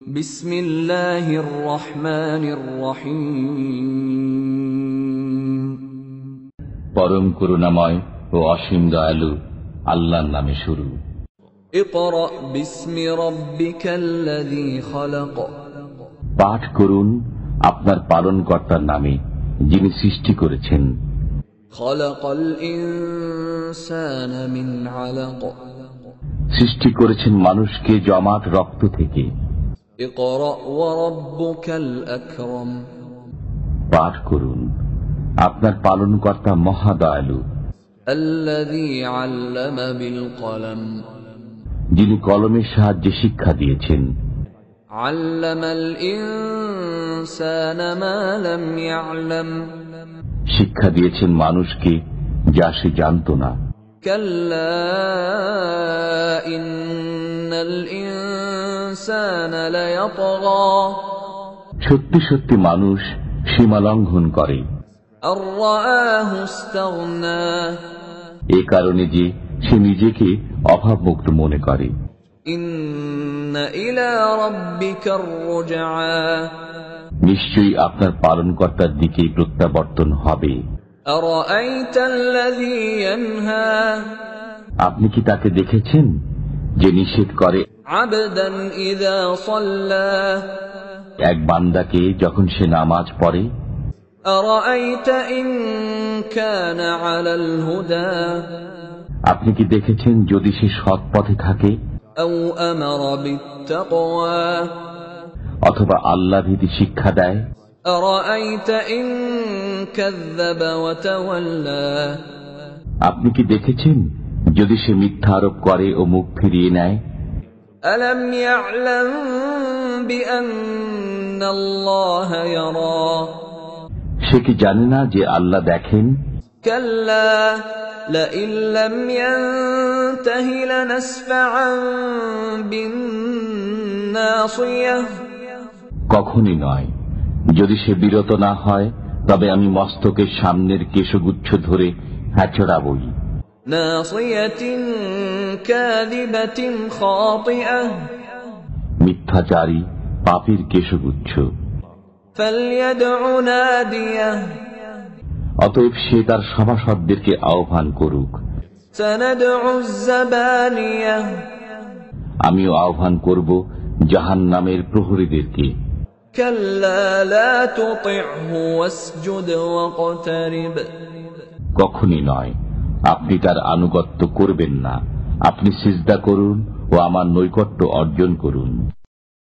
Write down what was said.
বিসমিল্লাহির রহমানির রহিম। পরম করুণাময় ও অসীম দয়ালু আল্লাহর নামে শুরু। ইকরা বিসমি রাব্বিকাল্লাযী খালাক। পাঠ করুন আপনার পালনকর্তার নামে, যিনি সৃষ্টি করেছেন। খালাকাল ইনসানা মিন আলাক। সৃষ্টি করেছেন মানুষকে জমাট রক্ত থেকে। ইকরা ওয়া রাব্বুকাল আকরাম। পাঠ করুন আপনার পালনকর্তা মহা দয়ালু। আল্লাযী আল্লামা বিল কলম। যিনি কলমের সাহায্যে শিক্ষা দিয়েছেন। আল্লামাল ইনসানা মা লাম ইয়ালাম। শিক্ষা দিয়েছেন মানুষকে যা সে জানত না। কাল্লা ইন্নাল ইনসানা লায়াতগা। সত্যি সত্যি মানুষ সীমা লঙ্ঘন করে। আর রাআহু ইসতাগনা। এ কারণে যে সে নিজেকে অভাবমুক্ত মনে করে। ইন্না ইলা রাব্বিকার রুজআ। নিশ্চয়ই আপনার পালনকর্তার দিকেই প্রত্যাবর্তন হবে। আরাআইতাল্লাযী ইয়ানহা। আপনি কি তাকে দেখেছেন যে নিষেধ করে আবদান ইযা সাল্লা। এক বান্দাকে যখন সে নামাজ পড়ে? আরাআইতা ইন কানা আলাল হুদা। আপনি কি দেখেছেন যদি সে সৎ পথে থাকে? আও আমারা বিত্তাকওয়া। অথবা আল্লাহ ভীতি শিক্ষা দেয়? আরাআইতা ইন কাযযাবা ওয়া তাওয়াল্লা। আপনি কি দেখেছেন যদি সে মিথ্যা আরোপ করে ও মুখ ফিরিয়ে নেয়? আলাম ইয়া'লাম বিআন্নাল্লাহা ইয়ারা। সে কি জানে না যে আল্লাহ দেখেন? কাল্লা লাইন লাম ইয়ানতাহি লানাসফা'আন বিন্নাসিয়াহ। কখনই নয়, যদি সে বিরত না হয় তবে আমি মস্তকের সামনের কেশগুচ্ছ ধরে হ্যাচড়াবই। নাসিয়াতিন কাযিবাতিন খাতিআহ। মিথ্যাচারী পাপীর কেশগুচ্ছ। ফালইয়াদউ নাদিয়াহ। অতএব সে তার সভাসদদেরকে আহ্বান করুক। সানাদউ যাবানিয়াহ। আমিও আহ্বান করব জাহান্নামের প্রহরীদেরকে। কাল্লা লা তুতি'হু ওয়াসজুদ ওয়াকতারিব। কখনই নয়, আপনি তার আনুগত্য করবেন না, আপনি সিজদা করুন ও আমার নৈকট্য অর্জন করুন।